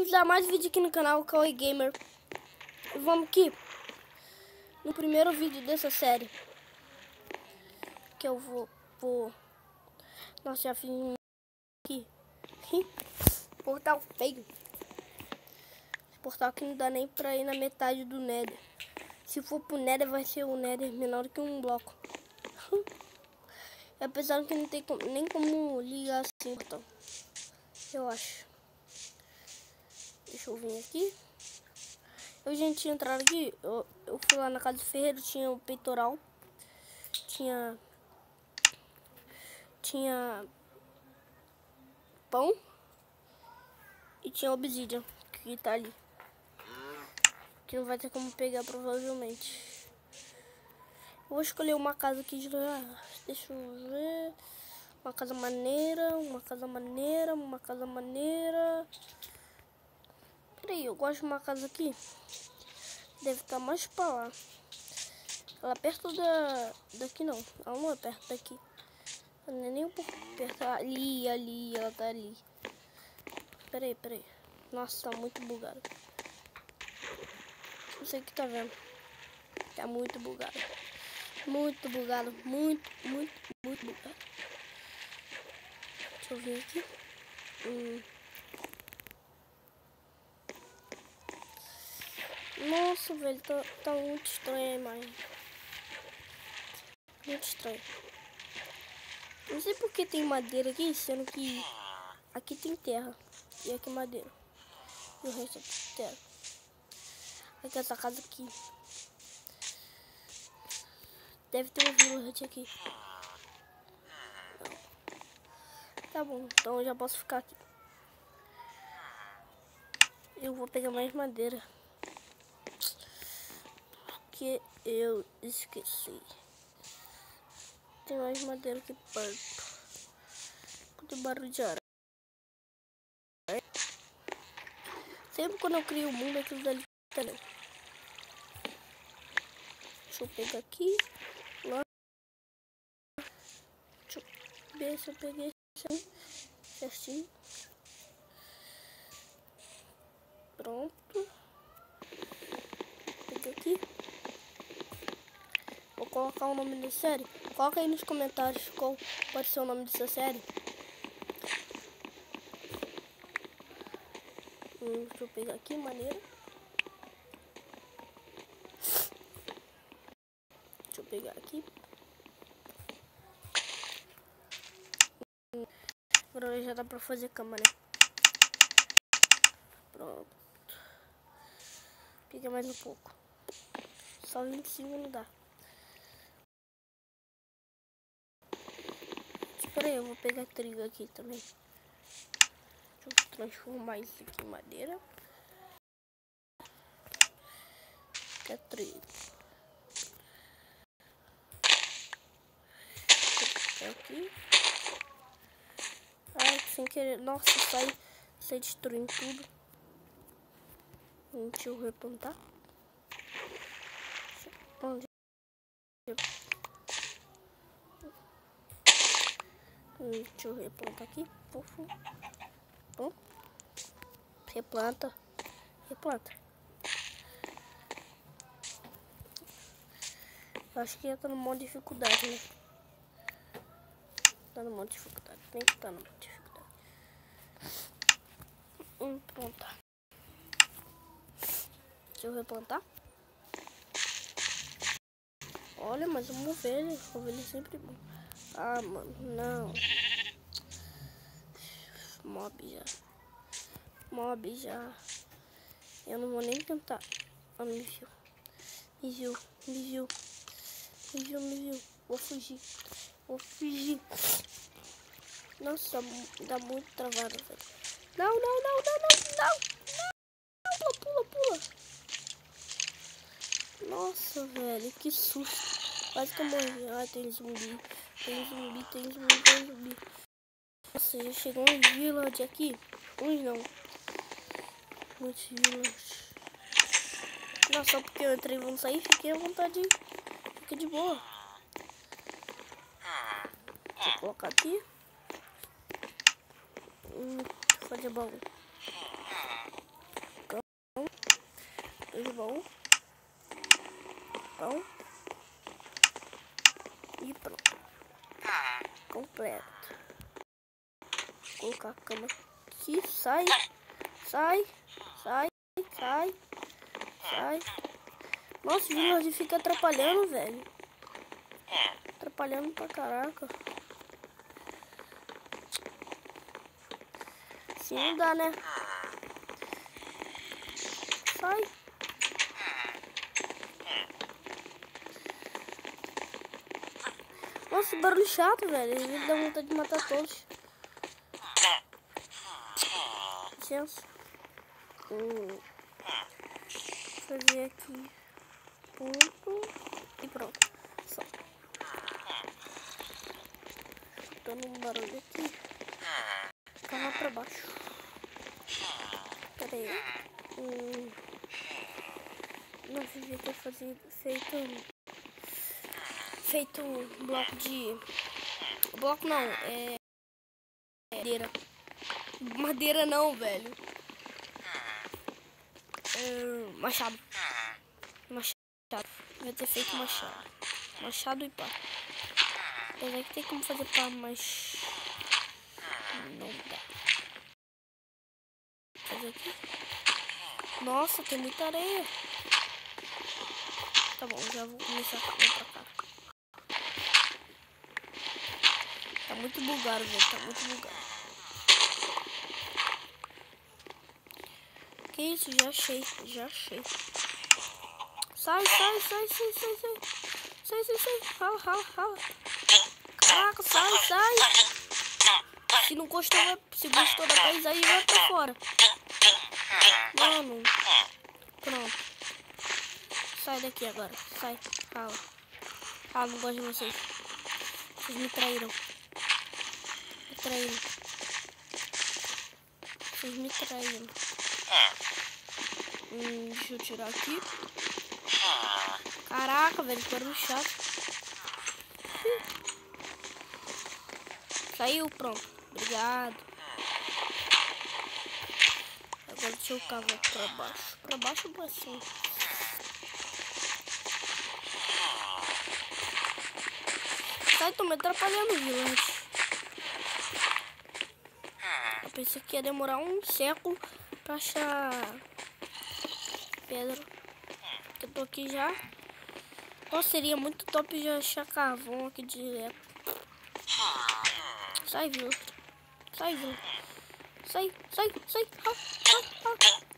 Bem-vindos a mais um vídeo aqui no canal Kawaii Gamer. Vamos aqui no primeiro vídeo dessa série, que eu vou... Nossa, já fiz um aqui. Portal feio. Esse portal aqui não dá nem pra ir na metade do Nether. Se for pro Nether, vai ser o Nether menor que um bloco. Apesar que não tem nem como ligar assim, então, eu acho. Deixa eu vir aqui. Eu, gente, tinha entrado aqui. Eu fui lá na casa do ferreiro. Tinha o peitoral. Tinha pão. E tinha obsidian, que tá ali. Que não vai ter como pegar, provavelmente. Eu vou escolher uma casa aqui de lá. Deixa eu ver. Uma casa maneira. Uma casa maneira. Uma casa maneira. Peraí, eu gosto de uma casa aqui. Deve estar mais pra lá. Ela perto daqui não. Ela não é perto daqui. Ela não é nem um pouco perto. Ali, ela tá ali. Peraí. Nossa, tá muito bugado. Não sei o que tá vendo. Tá muito bugado. Muito bugado. Muito bugado. Deixa eu ver aqui. Nossa, velho, tá muito estranho a imagem. Muito estranho. Não sei porque tem madeira aqui, sendo que aqui tem terra. E aqui madeira. E o resto é terra. Aqui essa casa aqui. Deve ter um village aqui. Não. Tá bom, então eu já posso ficar aqui. Eu vou pegar mais madeira. Que eu esqueci. Tem mais madeira aqui perto. Tem barulho de aranha. Sempre quando eu crio o mundo, aquilo dali também. Deixa eu pegar aqui. Lá. Deixa eu ver se eu peguei isso aí. Certinho. Pronto. Peguei aqui. Vou colocar o nome da série. Coloca aí nos comentários qual pode ser o nome dessa série. Deixa eu pegar aqui, maneiro. Deixa eu pegar aqui. Agora já dá pra fazer cama, né? Pronto. Pega mais um pouco. Só 25 não dá. Espera aí, eu vou pegar trigo aqui também. Deixa eu transformar isso aqui em madeira. Que é trigo. Aqui. Ai, sem querer. Nossa, sai destruindo tudo. Deixa eu replantar. Deixa eu replantar aqui. Fofo. Bom. Replanta. Acho que tá no modo de dificuldade, né? Tá no modo de dificuldade. Tem que estar no modo de dificuldade. Pronto. Deixa eu replantar. Olha, mas uma ovelha. Ovelha é sempre bom. Ah, mano, não. Mob já. Eu não vou nem tentar. Ah, me viu. Vou fugir. Nossa, dá muito travado, velho. Não. Pula. Nossa, velho, que susto. Quase que eu morri. Ah, tem zumbi. Nossa, já chegou um village aqui. Uns não. Muitos village. Nossa, só porque eu entrei e vou sair, fiquei à vontade. Fica de boa. Deixa eu colocar aqui. Deixa eu fazer baú. bom. Bom. E pronto. Completo. Vou colocar a cama aqui. Sai. Sai. Sai. Sai. Sai. Nossa, o Village fica atrapalhando, velho. Atrapalhando pra caraca. Assim não dá, né? Sai. Nossa, barulho chato, velho. Ele dá vontade de matar todos. Licença. Fazer aqui. Ponto. E pronto. Só. Dando um barulho aqui. Ficar lá pra baixo. Pera aí. Nossa, devia ter feito bloco de... Bloco não, é... Madeira. Madeira não, velho. Machado. Devia ter feito machado. Machado e pá. Apesar que tem como fazer pá, mas... Não dá. Fazer aqui. Nossa, tem muita areia. Tá bom, já vou começar a vir pra cá. Tá muito bugado, velho. Tá muito bugado. Que isso? Já achei. Já achei. Sai. Sai. Rala. Caraca, sai. Se não gostou, se gostou da paisagem, vai pra fora. Mano. Pronto. Sai daqui agora. Sai. Rala. Não gosto de vocês. Vocês me traíram. Vocês me traíram. Deixa eu tirar aqui. Caraca, velho, que barulho chato. Saiu, pronto. Obrigado. Agora deixa eu cavar pra baixo. Pra baixo ou pra cima? Sai, tô me atrapalhando, Village. Eu pensei que ia demorar um século pra achar pedra. Eu tô aqui já. Nossa, seria muito top de achar carvão aqui direto. Sai, Village. Sai.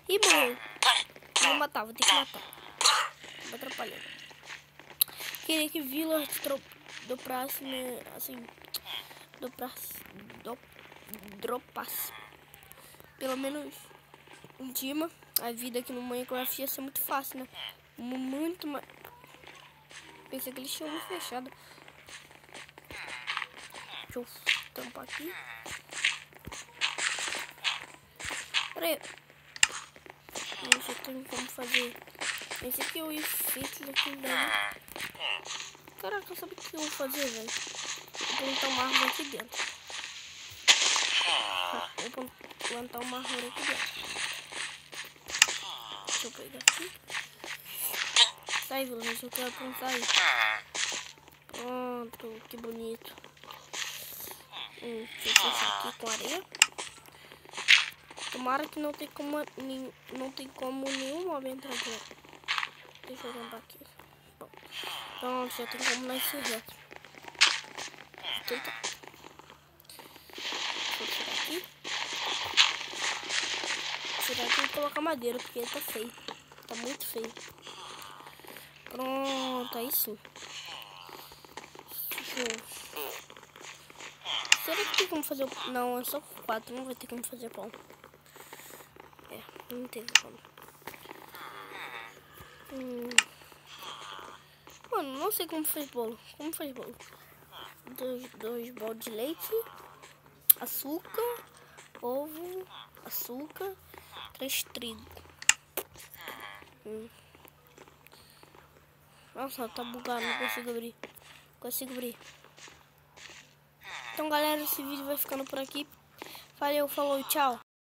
Ih, morreu. Vou matar, vou ter que matar. Tô me atrapalhando. Queria que Village dropasse, assim, dropasse. Pelo menos um dia. A vida aqui no Minecraft ia ser muito fácil, né? Muito mais. Pensei que eles tinham fechado. Deixa eu tampar aqui. Pera aí. Não sei como fazer. Pensei que eu ia feito aqui daí. Caraca, sabe o que eu vou fazer, velho? Vou plantar uma árvore aqui dentro. Vou plantar uma árvore aqui dentro. Deixa eu pegar aqui. Sai, Village, eu quero plantar aí. Pronto, que bonito. Deixa eu fechar aqui com areia. Tomara que não tem como nenhum mob entrar aqui. Deixa eu tampar aqui. Bom, pronto, já tem como nascer reto. Deixa eu tirar aqui. E colocar madeira, porque ele tá feio. Tá muito feio. Pronto, aí sim. Show. Será que tem como fazer o... Não, é só 4, não vai ter como fazer pão. Não tem como. Mano, não sei como faz bolo. Como faz bolo? Dois bolos de leite, açúcar, ovo, açúcar, 3 trigo. Nossa, tá bugado, não consigo abrir. Então, galera, esse vídeo vai ficando por aqui. Valeu, falou, tchau.